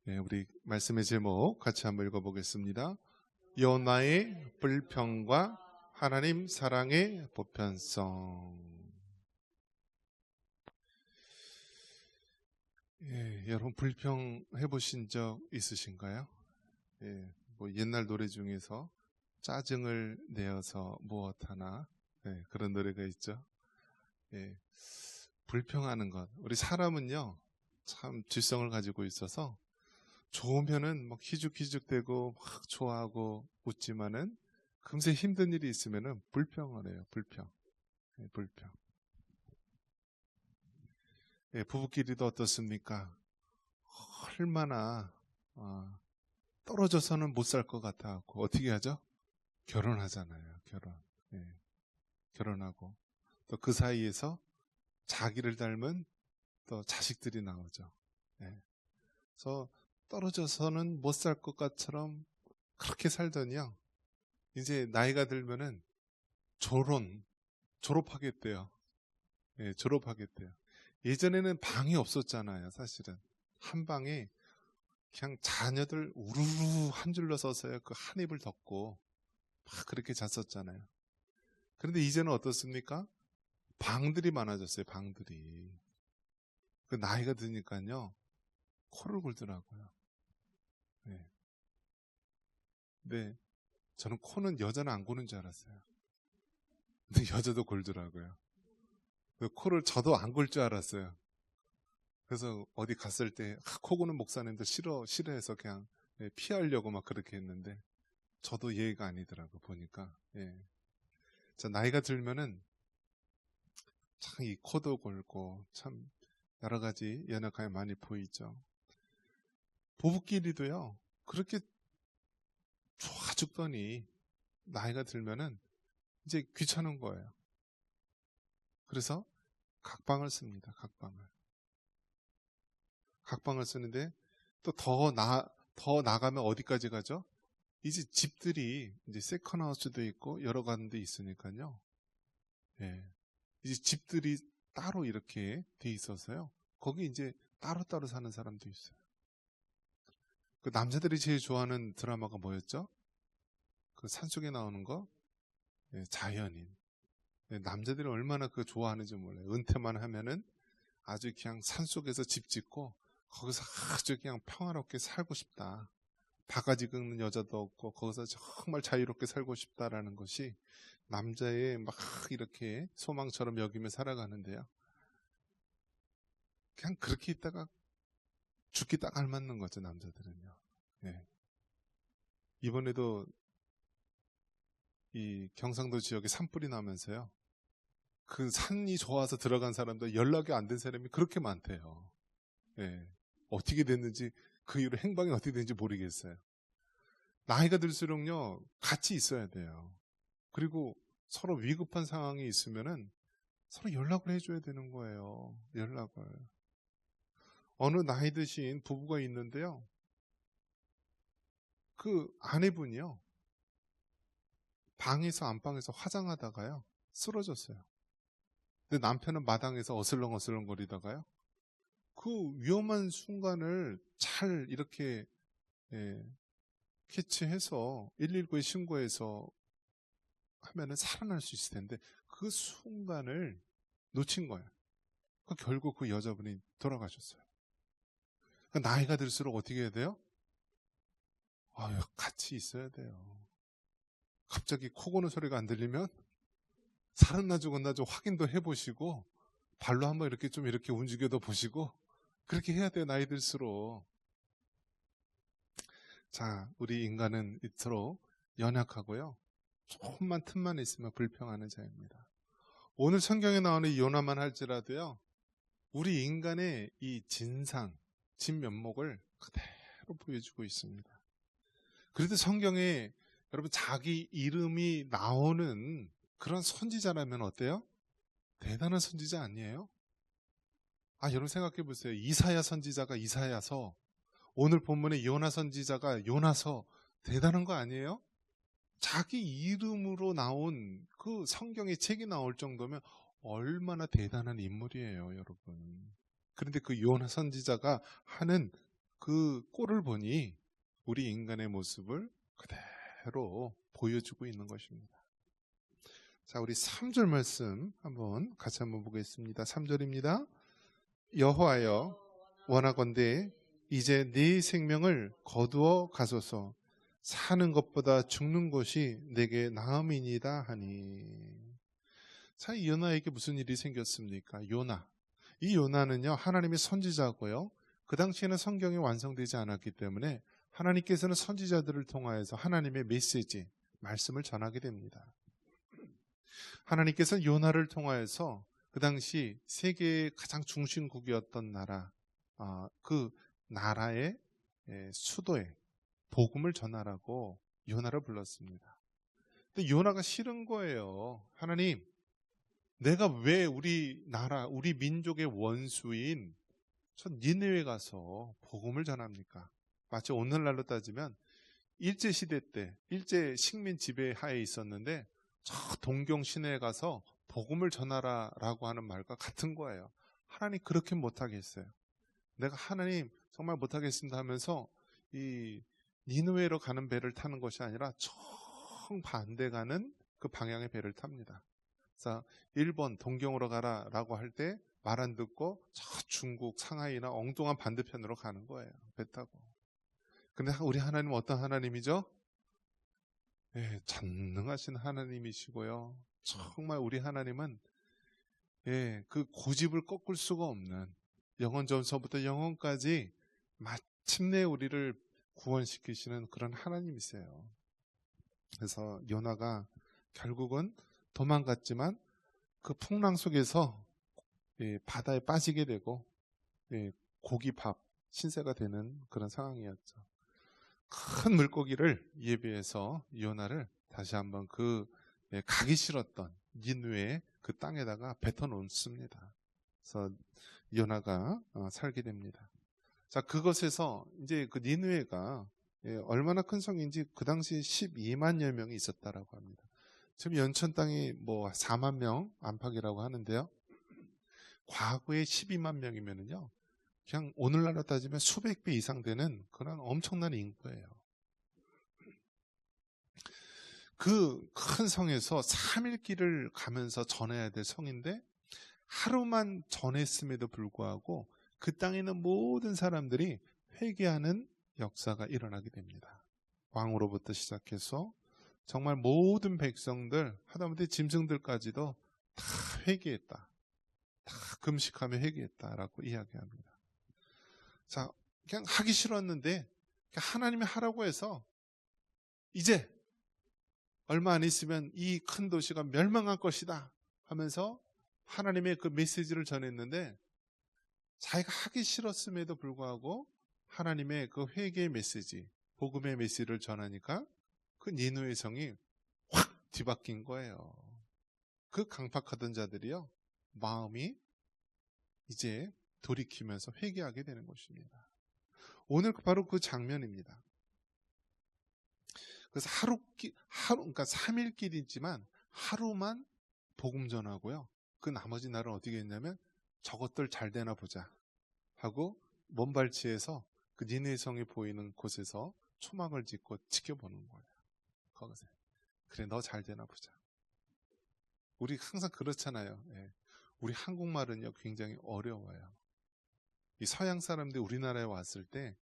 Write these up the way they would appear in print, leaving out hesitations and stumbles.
네, 우리 말씀의 제목 같이 한번 읽어보겠습니다. 요나의 불평과 하나님 사랑의 보편성. 여러분 불평해 보신 적 있으신가요? 뭐 옛날 노래 중에서 짜증을 내어서 무엇하나, 그런 노래가 있죠. 불평하는 것. 우리 사람은요, 참 질성을 가지고 있어서 좋으면은 막 희죽희죽대고 막 좋아하고 웃지만은 금세 힘든 일이 있으면은 불평을 해요. 불평. 불평. 부부끼리도 어떻습니까? 얼마나 떨어져서는 못 살 것 같아갖고 어떻게 하죠? 결혼하잖아요. 결혼. 예, 결혼하고 또 그 사이에서 자기를 닮은 또 자식들이 나오죠. 그래서 떨어져서는 못 살 것 같처럼 그렇게 살더니요, 이제 나이가 들면은 졸업하겠대요. 졸업하겠대요. 예전에는 방이 없었잖아요. 사실은 한 방에 그냥 자녀들 우르르 한 줄로 서서요, 그 한 입을 덮고 막 그렇게 잤었잖아요. 그런데 이제는 어떻습니까? 방들이 많아졌어요. 방들이. 그 나이가 드니까요, 코를 골더라고요. 근데 저는 코는 여자는 안 고는 줄 알았어요. 근데 여자도 골더라고요. 코를 저도 안 골 줄 알았어요. 그래서 어디 갔을 때 코 고는 목사님들 싫어해서 그냥 피하려고 막 그렇게 했는데 저도 예의가 아니더라고 보니까. 자, 나이가 들면은 참 이 코도 골고 참 여러 가지 연약함이 많이 보이죠. 부부끼리도요, 그렇게 좋아 죽더니 나이가 들면은 이제 귀찮은 거예요. 그래서 각방을 씁니다. 각방을 쓰는데 또 더 나가면 어디까지 가죠? 이제 집들이 이제 세컨하우스도 있고 여러 가지 있으니까요. 이제 집들이 따로 이렇게 돼 있어서요. 거기 이제 따로따로 사는 사람도 있어요. 그 남자들이 제일 좋아하는 드라마가 뭐였죠? 그 산속에 나오는 거? 자연인. 남자들이 얼마나 그 좋아하는지 몰라요. 은퇴만 하면은 아주 그냥 산속에서 집 짓고 거기서 아주 그냥 평화롭게 살고 싶다. 바가지 긁는 여자도 없고 거기서 정말 자유롭게 살고 싶다라는 것이 남자의 막 이렇게 소망처럼 여기며 살아가는데요. 그냥 그렇게 있다가 죽기 딱 알맞는 거죠, 남자들은요. 이번에도 이 경상도 지역에 산불이 나면서요, 그 산이 좋아서 들어간 사람도 연락이 안 된 사람이 그렇게 많대요. 어떻게 됐는지, 그 이후로 행방이 어떻게 됐는지 모르겠어요. 나이가 들수록요, 같이 있어야 돼요. 그리고 서로 위급한 상황이 있으면은 서로 연락을 해줘야 되는 거예요. 연락을. 어느 나이 드신 부부가 있는데요, 그 아내분이요, 방에서 안방에서 화장하다가요, 쓰러졌어요. 근데 남편은 마당에서 어슬렁어슬렁 거리다가요, 그 위험한 순간을 잘 이렇게 캐치해서 119에 신고해서 하면은 살아날 수 있을 텐데 그 순간을 놓친 거예요. 결국 그 여자분이 돌아가셨어요. 나이가 들수록 어떻게 해야 돼요? 같이 있어야 돼요. 갑자기 코 고는 소리가 안 들리면 살았나 죽었나 좀 확인도 해보시고 발로 한번 이렇게 좀 이렇게 움직여도 보시고 그렇게 해야 돼요. 나이 들수록. 자, 우리 인간은 이토록 연약하고요, 조금만 틈만 있으면 불평하는 자입니다. 오늘 성경에 나오는 이 요나만 할지라도요, 우리 인간의 이 진면목을 그대로 보여주고 있습니다. 그래도 성경에 여러분 자기 이름이 나오는 그런 선지자라면 어때요? 대단한 선지자 아니에요? 여러분 생각해 보세요. 이사야 선지자가 이사야서, 오늘 본문의 요나 선지자가 요나서, 대단한 거 아니에요? 자기 이름으로 나온 그 성경의 책이 나올 정도면 얼마나 대단한 인물이에요, 여러분. 그런데 그 요나 선지자가 하는 그 꼴을 보니 우리 인간의 모습을 그대로 보여주고 있는 것입니다. 자, 우리 3절 말씀 같이 한번 보겠습니다. 3절입니다. 여호와여 원하건대 이제 네 생명을 거두어 가소서. 사는 것보다 죽는 것이 내게 나음이니이다 하니. 자, 이 요나에게 무슨 일이 생겼습니까? 이 요나는요, 하나님의 선지자고요. 그 당시에는 성경이 완성되지 않았기 때문에 하나님께서는 선지자들을 통하여서 하나님의 메시지, 말씀을 전하게 됩니다. 하나님께서는 요나를 통하여서 그 당시 세계의 가장 중심국이었던 나라, 그 나라의 수도에 복음을 전하라고 요나를 불렀습니다. 근데 요나가 싫은 거예요. 하나님, 내가 왜 우리 나라, 우리 민족의 원수인 저 니느웨 가서 복음을 전합니까? 마치 오늘날로 따지면 일제시대 때 일제 식민 지배하에 있었는데 저 동경 시내에 가서 복음을 전하라라고 하는 말과 같은 거예요. 하나님 그렇게 못하겠어요. 내가 하나님 정말 못하겠습니다 하면서 이 니느웨로 가는 배를 타는 것이 아니라 정반대 가는 그 방향의 배를 탑니다. 그래서 일본 동경으로 가라라고 할 때 말 안 듣고 저 중국 상하이나 엉뚱한 반대편으로 가는 거예요. 배 타고. 근데 우리 하나님은 어떤 하나님이죠? 전능하신 하나님이시고요. 정말 우리 하나님은 그 고집을 꺾을 수가 없는 영원 전서부터 영원까지 마침내 우리를 구원시키시는 그런 하나님이세요. 그래서 요나가 결국은 도망갔지만 그 풍랑 속에서 바다에 빠지게 되고 고기밥 신세가 되는 그런 상황이었죠. 큰 물고기를 예비해서 요나를 다시 한번 가기 싫었던 니느웨의 그 땅에다가 뱉어 놓습니다. 그래서 요나가 살게 됩니다. 자, 그것에서 이제 그 니느웨가 얼마나 큰 성인지 그 당시 12만여 명이 있었다라고 합니다. 지금 연천 땅이 뭐 4만 명 안팎이라고 하는데요. 과거에 12만 명이면은요, 그냥 오늘날로 따지면 수백 배 이상 되는 그런 엄청난 인구예요. 그 큰 성에서 3일 길을 가면서 전해야 될 성인데 하루만 전했음에도 불구하고 그 땅에 있는 모든 사람들이 회개하는 역사가 일어나게 됩니다. 왕으로부터 시작해서 정말 모든 백성들, 하다못해 짐승들까지도 다 회개했다. 다 금식하며 회개했다라고 이야기합니다. 자, 그냥 하기 싫었는데 하나님이 하라고 해서 이제 얼마 안 있으면 이 큰 도시가 멸망할 것이다 하면서 하나님의 그 메시지를 전했는데 자기가 하기 싫었음에도 불구하고 하나님의 그 회개의 메시지, 복음의 메시지를 전하니까 그 니느웨 성이 확 뒤바뀐 거예요. 그 강팍하던 자들이요, 마음이 이제 돌이키면서 회개하게 되는 것입니다. 오늘 바로 그 장면입니다. 그래서 그러니까 3일 길이지만 하루만 복음 전하고요. 그 나머지 날은 어떻게 했냐면 저것들 잘 되나 보자 하고 먼발치에서 그 니느웨 성이 보이는 곳에서 초막을 짓고 지켜보는 거예요. 거기서 그래, 너 잘 되나 보자. 우리 항상 그렇잖아요. 우리 한국말은요 굉장히 어려워요. 이 서양 사람들이 우리나라에 왔을 때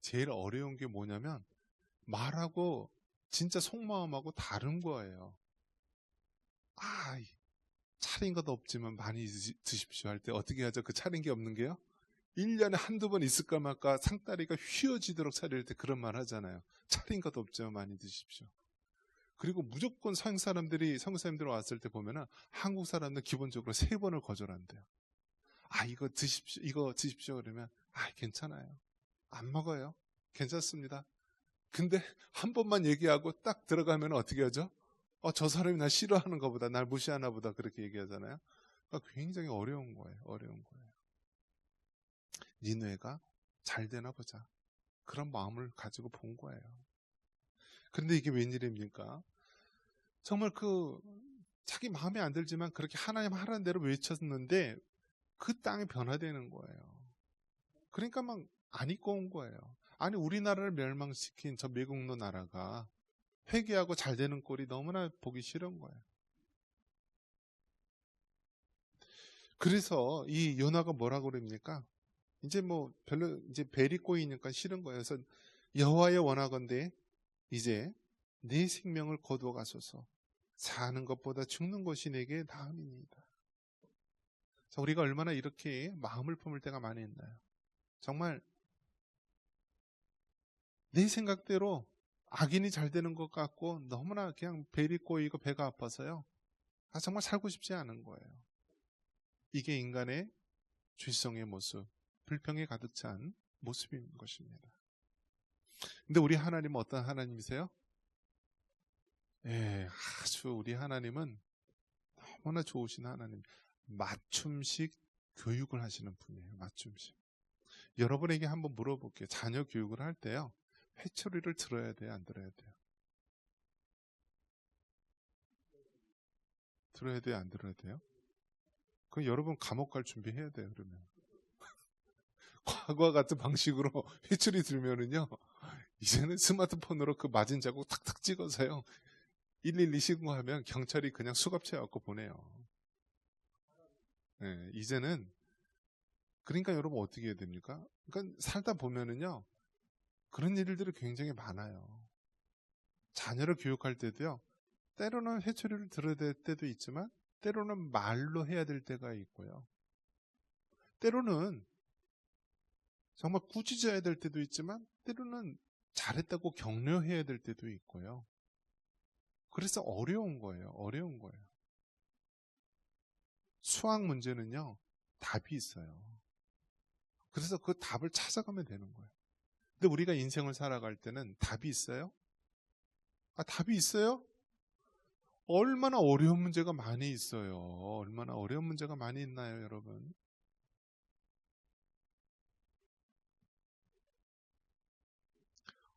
제일 어려운 게 뭐냐면 말하고 진짜 속마음하고 다른 거예요. 차린 것도 없지만 많이 드십시오 할 때 어떻게 하죠? 그 차린 게 없는 게요? 1년에 한두 번 있을까 말까 상다리가 휘어지도록 차릴 때 그런 말 하잖아요. 차린 것도 없지만 많이 드십시오. 그리고 무조건 서양 사람들이 왔을 때 보면은 한국 사람들 기본적으로 3번을 거절한대요. 이거 드십시오 그러면 괜찮아요. 안 먹어요. 괜찮습니다. 근데 한 번만 얘기하고 딱 들어가면 어떻게 하죠? 저 사람이 날 싫어하는가 보다, 날 무시하나 보다, 그렇게 얘기하잖아요. 그러니까 굉장히 어려운 거예요. 니느웨가 잘 되나 보자, 그런 마음을 가지고 본 거예요. 그런데 이게 웬일입니까? 정말 자기 마음에 안 들지만 그렇게 하나님 하라는 대로 외쳤는데 그 땅이 변화되는 거예요. 그러니까 막 안 입고 온 거예요. 아니 우리나라를 멸망시킨 저 매국노 나라가 회개하고 잘 되는 꼴이 너무나 보기 싫은 거예요. 그래서 이 요나가 뭐라고 그럽니까? 이제 뭐 별로 이제 벨이 꼬이니까 싫은 거예요. 그래서 여호와의 원하건대 이제 내 생명을 거두어 가소서. 사는 것보다 죽는 것이 내게 나음이니이다. 자, 우리가 얼마나 이렇게 마음을 품을 때가 많이 있나요? 정말 내 생각대로 악인이 잘 되는 것 같고 너무나 그냥 벨이 꼬이고 배가 아파서요. 정말 살고 싶지 않은 거예요. 이게 인간의 죄성의 모습, 불평에 가득 찬 모습인 것입니다. 근데 우리 하나님은 어떤 하나님이세요? 예, 아주 우리 하나님은 너무나 좋으신 하나님. 맞춤식 교육을 하시는 분이에요. 맞춤식. 여러분에게 한번 물어볼게요. 자녀 교육을 할 때요. 회초리를 들어야 돼요? 안 들어야 돼요? 들어야 돼요? 안 들어야 돼요? 그럼 여러분 감옥 갈 준비해야 돼요. 그러면. 과거와 같은 방식으로 회초리 들면은요. 이제는 스마트폰으로 그 맞은 자국 탁탁 찍어서요. 112 신고하면 경찰이 그냥 수갑채 갖고 보내요. 네, 이제는 그러니까 여러분 어떻게 해야 됩니까? 그러니까 살다 보면은요. 그런 일들이 굉장히 많아요. 자녀를 교육할 때도요. 때로는 회초리를 들어야 될 때도 있지만 때로는 말로 해야 될 때가 있고요. 때로는 정말 꾸짖어야 될 때도 있지만 때로는 잘했다고 격려해야 될 때도 있고요. 그래서 어려운 거예요. 어려운 거예요. 수학 문제는요. 답이 있어요. 그래서 그 답을 찾아가면 되는 거예요. 근데 우리가 인생을 살아갈 때는 답이 있어요? 답이 있어요? 얼마나 어려운 문제가 많이 있어요. 얼마나 어려운 문제가 많이 있나요, 여러분?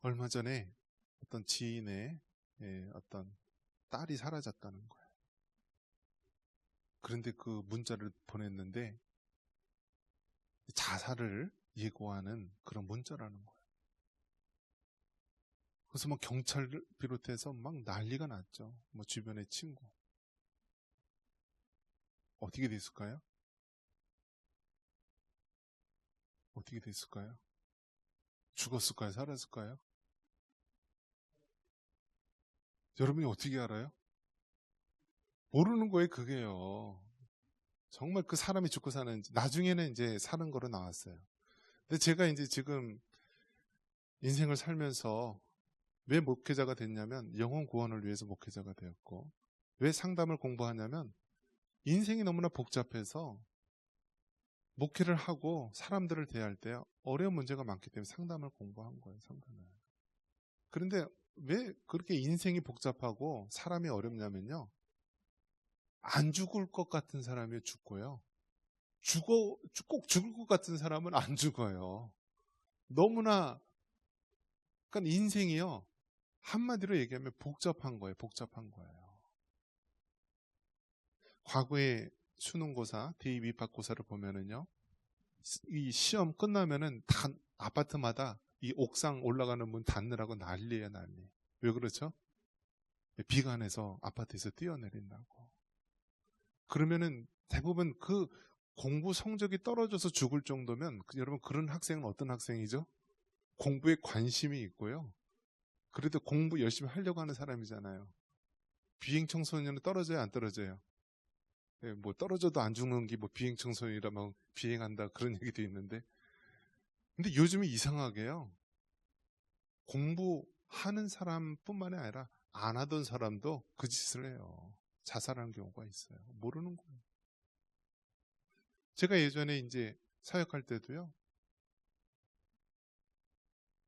얼마 전에 어떤 지인의 어떤 딸이 사라졌다는 거예요. 그런데 그 문자를 보냈는데 자살을 예고하는 그런 문자라는 거예요. 그래서 뭐 경찰을 비롯해서 막 난리가 났죠. 뭐 주변의 친구. 어떻게 됐을까요? 어떻게 됐을까요? 죽었을까요? 살았을까요? 여러분이 어떻게 알아요? 모르는 거예요, 그게요. 정말 그 사람이 죽고 사는지. 나중에는 이제 사는 거로 나왔어요. 근데 제가 이제 지금 인생을 살면서 왜 목회자가 됐냐면 영혼 구원을 위해서 목회자가 되었고, 왜 상담을 공부하냐면 인생이 너무나 복잡해서 목회를 하고 사람들을 대할 때 어려운 문제가 많기 때문에 상담을 공부한 거예요. 상담을. 그런데 왜 그렇게 인생이 복잡하고 사람이 어렵냐면요. 안 죽을 것 같은 사람이 죽고요. 꼭 죽을 것 같은 사람은 안 죽어요. 너무나, 그러니까 인생이요. 한마디로 얘기하면 복잡한 거예요. 복잡한 거예요. 과거에 수능고사, 대입 입학고사를 보면은요. 이 시험 끝나면은 다 아파트마다 이 옥상 올라가는 문 닫느라고 난리예요, 난리. 왜 그렇죠? 비가 내서 아파트에서 뛰어내린다고. 그러면은 대부분 그 공부 성적이 떨어져서 죽을 정도면 여러분 그런 학생은 어떤 학생이죠? 공부에 관심이 있고요. 그래도 공부 열심히 하려고 하는 사람이잖아요. 비행 청소년은 떨어져요, 안 떨어져요? 예, 뭐 떨어져도 안 죽는 게 뭐 비행 청소년이라면 비행한다 그런 얘기도 있는데. 근데 요즘에 이상하게요. 공부하는 사람뿐만이 아니라 안 하던 사람도 그 짓을 해요. 자살하는 경우가 있어요. 모르는 거예요. 제가 예전에 이제 사역할 때도요.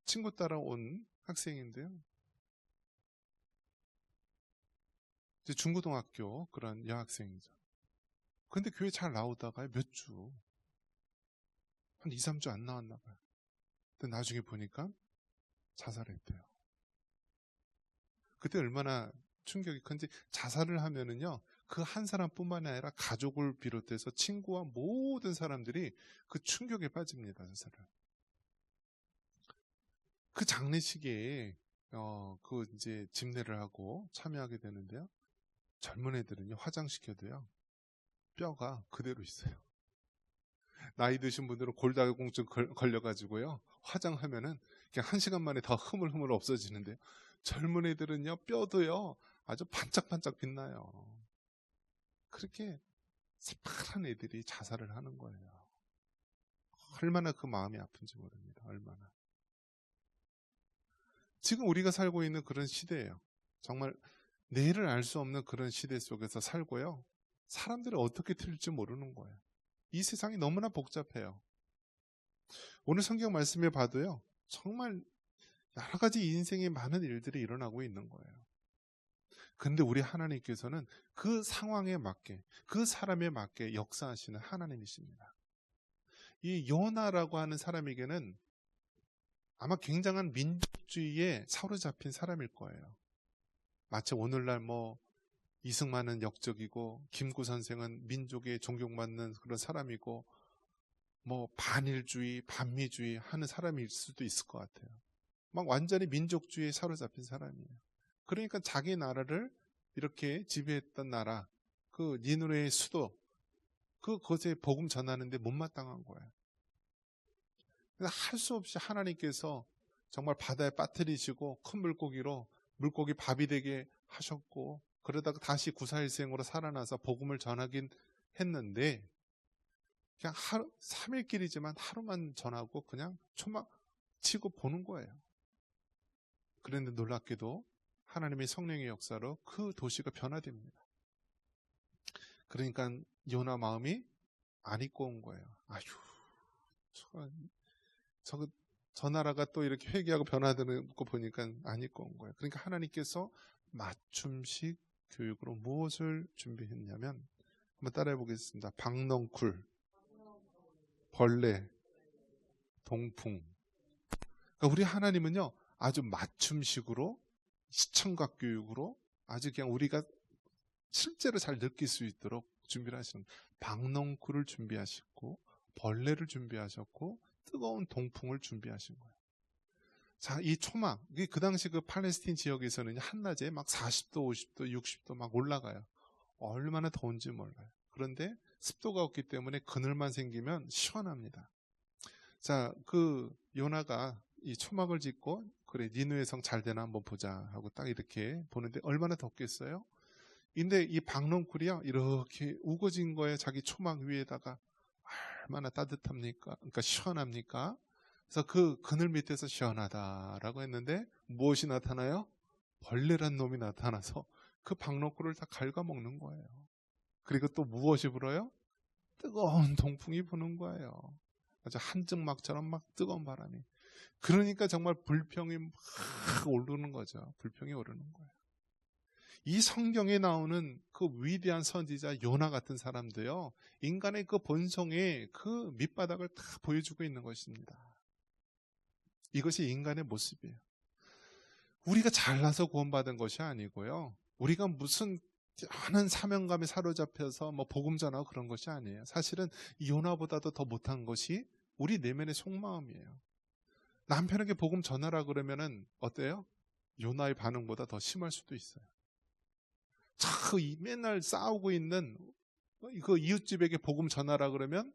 친구 따라온 학생인데요. 이제 중고등학교 그런 여학생이죠. 근데 교회 잘 나오다가 몇 주, 한 2, 3주 안 나왔나 봐요. 근데 나중에 보니까 자살했대요. 그때 얼마나 충격이 큰지. 자살을 하면은요, 그 한 사람뿐만 아니라 가족을 비롯해서 친구와 모든 사람들이 그 충격에 빠집니다. 자살을. 그 장례식에 그 이제 집례를 하고 참여하게 되는데요. 젊은 애들은요, 화장시켜도요, 뼈가 그대로 있어요. 나이 드신 분들은 골다공증 걸려가지고요, 화장하면은 그냥 1시간 만에 다 흐물흐물 없어지는데요. 젊은 애들은요, 뼈도요, 아주 반짝반짝 빛나요. 그렇게 새파란 애들이 자살을 하는 거예요. 얼마나 그 마음이 아픈지 모릅니다. 얼마나. 지금 우리가 살고 있는 그런 시대예요. 정말 내일을 알 수 없는 그런 시대 속에서 살고요. 사람들이 어떻게 틀릴지 모르는 거예요. 이 세상이 너무나 복잡해요. 오늘 성경 말씀에 봐도요. 정말 여러 가지 인생에 많은 일들이 일어나고 있는 거예요. 근데 우리 하나님께서는 그 상황에 맞게, 그 사람에 맞게 역사하시는 하나님이십니다. 이 요나라고 하는 사람에게는 아마 굉장한 민족주의에 사로잡힌 사람일 거예요. 마치 오늘날 이승만은 역적이고 김구 선생은 민족에 존경받는 그런 사람이고 반일주의, 반미주의 하는 사람일 수도 있을 것 같아요. 막 완전히 민족주의에 사로잡힌 사람이에요. 그러니까 자기 나라를 이렇게 지배했던 나라, 그 니느웨의 수도, 그것에 복음 전하는데 못마땅한 거예요. 할 수 없이 하나님께서 정말 바다에 빠뜨리시고 큰 물고기로 물고기 밥이 되게 하셨고, 그러다가 다시 구사일생으로 살아나서 복음을 전하긴 했는데, 그냥 3일길이지만 하루만 전하고 그냥 초막 치고 보는 거예요. 그런데 놀랍게도 하나님의 성령의 역사로 그 도시가 변화됩니다. 그러니까 요나 마음이 안 입고 온 거예요. 아휴, 저 나라가 또 이렇게 회개하고 변화되는 거 보니까 안 입고 온 거예요. 그러니까 하나님께서 맞춤식 교육으로 무엇을 준비했냐면, 한번 따라해 보겠습니다. 박넝쿨, 벌레, 동풍. 그러니까 우리 하나님은요, 아주 맞춤식으로, 시청각 교육으로 아주 그냥 우리가 실제로 잘 느낄 수 있도록 준비를 하시는 거예요. 박넝쿨을 준비하셨고, 벌레를 준비하셨고, 뜨거운 동풍을 준비하신 거예요. 자, 이 초막, 그 당시 그 팔레스틴 지역에서는 한낮에 막 40도, 50도, 60도 막 올라가요. 얼마나 더운지 몰라요. 그런데 습도가 없기 때문에 그늘만 생기면 시원합니다. 자, 그 요나가 이 초막을 짓고, 그래, 니느웨 성 잘 되나 한번 보자 하고 딱 이렇게 보는데 얼마나 덥겠어요? 근데 이 박넝쿨이요, 이렇게 우거진 거에 자기 초막 위에다가 얼마나 따뜻합니까? 그러니까 시원합니까? 그래서 그 그늘 밑에서 시원하다라고 했는데 무엇이 나타나요? 벌레란 놈이 나타나서 그 박넝쿨을 다 갉아먹는 거예요. 그리고 또 무엇이 불어요? 뜨거운 동풍이 부는 거예요. 아주 한증막처럼 막 뜨거운 바람이. 그러니까 정말 불평이 막 오르는 거죠. 불평이 오르는 거예요. 이 성경에 나오는 그 위대한 선지자 요나 같은 사람도요, 인간의 그 본성의 그 밑바닥을 다 보여주고 있는 것입니다. 이것이 인간의 모습이에요. 우리가 잘나서 구원받은 것이 아니고요, 우리가 무슨 많은 사명감에 사로잡혀서 복음 전하고 그런 것이 아니에요. 사실은 요나보다도 더 못한 것이 우리 내면의 속마음이에요. 남편에게 복음 전하라 그러면은 어때요? 요나의 반응보다 더 심할 수도 있어요. 맨날 싸우고 있는 그 이웃집에게 복음 전하라 그러면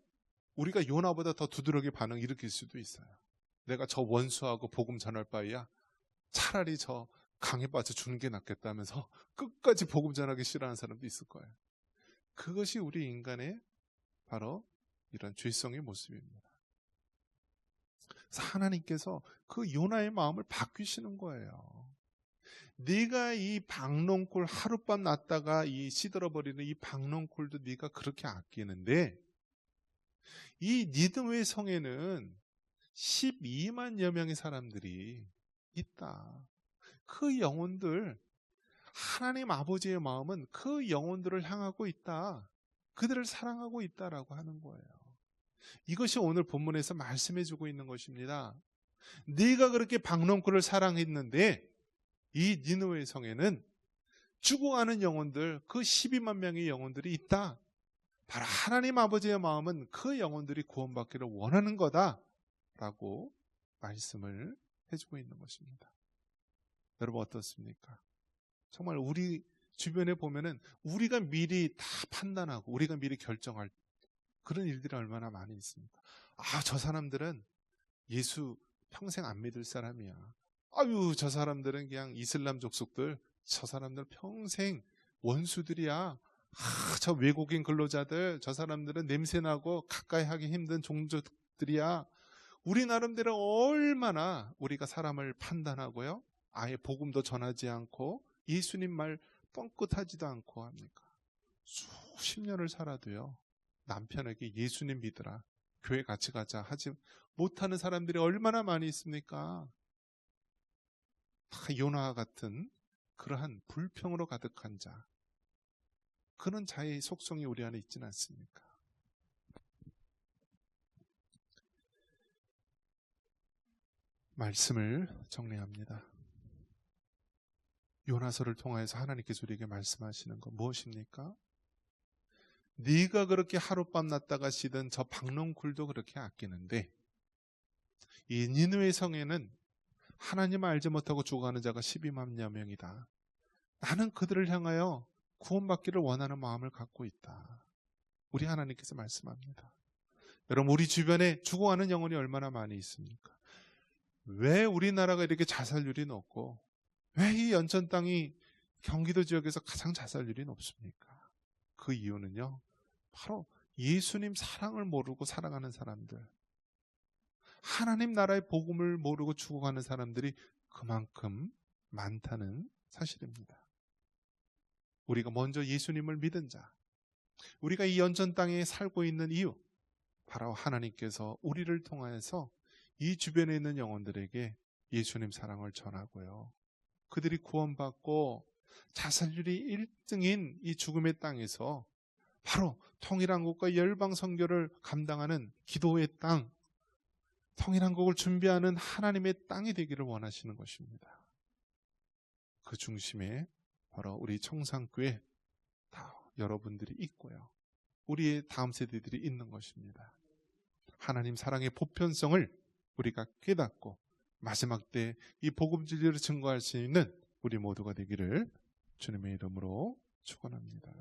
우리가 요나보다 더 두드러기 반응 일으킬 수도 있어요. 내가 저 원수하고 복음 전할 바에야 차라리 저 강에 빠져 주는 게 낫겠다면서 끝까지 복음 전하기 싫어하는 사람도 있을 거예요. 그것이 우리 인간의 바로 이런 죄성의 모습입니다. 그래서 하나님께서 그 요나의 마음을 바뀌시는 거예요. 네가 이 박넝쿨 하룻밤 놨다가 이 시들어버리는 이 박넝쿨도 네가 그렇게 아끼는데, 이 니느웨 성에는 12만여 명의 사람들이 있다. 그 영혼들, 하나님 아버지의 마음은 그 영혼들을 향하고 있다. 그들을 사랑하고 있다라고 하는 거예요. 이것이 오늘 본문에서 말씀해주고 있는 것입니다. 네가 그렇게 박넝쿨을 사랑했는데 이 니느웨 성에는 죽어가는 영혼들, 그 12만 명의 영혼들이 있다. 바로 하나님 아버지의 마음은 그 영혼들이 구원받기를 원하는 거다 라고 말씀을 해주고 있는 것입니다. 여러분 어떻습니까? 정말 우리 주변에 보면은 우리가 미리 다 판단하고 우리가 미리 결정할 그런 일들이 얼마나 많이 있습니까? 아, 저 사람들은 예수 평생 안 믿을 사람이야. 아유, 저 사람들은 그냥 이슬람 족속들, 저 사람들 평생 원수들이야. 아, 저 외국인 근로자들, 저 사람들은 냄새나고 가까이 하기 힘든 종족들이야. 우리 나름대로 얼마나 우리가 사람을 판단하고요. 아예 복음도 전하지 않고 예수님 말 뻥끗하지도 않고 합니까? 수십 년을 살아도요. 남편에게 예수님 믿으라, 교회 같이 가자 하지 못하는 사람들이 얼마나 많이 있습니까? 다 요나와 같은 그러한 불평으로 가득한 자, 그런 자의 속성이 우리 안에 있지는 않습니까? 말씀을 정리합니다. 요나서를 통하여서 하나님께서 우리에게 말씀하시는 것 무엇입니까? 네가 그렇게 하룻밤 났다가 쉬던 저 박농굴도 그렇게 아끼는데 이 니느웨 성에는 하나님을 알지 못하고 죽어가는 자가 12만여 명이다. 나는 그들을 향하여 구원받기를 원하는 마음을 갖고 있다. 우리 하나님께서 말씀합니다. 여러분, 우리 주변에 죽어가는 영혼이 얼마나 많이 있습니까? 왜 우리나라가 이렇게 자살률이 높고 왜 이 연천 땅이 경기도 지역에서 가장 자살률이 높습니까? 그 이유는요, 바로 예수님 사랑을 모르고 살아가는 사람들, 하나님 나라의 복음을 모르고 죽어가는 사람들이 그만큼 많다는 사실입니다. 우리가 먼저 예수님을 믿은 자, 우리가 이 연천 땅에 살고 있는 이유, 바로 하나님께서 우리를 통하여서 이 주변에 있는 영혼들에게 예수님 사랑을 전하고요, 그들이 구원받고 자살률이 1등인 이 죽음의 땅에서 바로 통일한국과 열방 선교를 감당하는 기도의 땅, 통일한국을 준비하는 하나님의 땅이 되기를 원하시는 것입니다. 그 중심에 바로 우리 청산교회 다 여러분들이 있고요, 우리의 다음 세대들이 있는 것입니다. 하나님 사랑의 보편성을 우리가 깨닫고 마지막 때 이 복음 진리를 증거할 수 있는 우리 모두가 되기를 주님의 이름으로 축원합니다.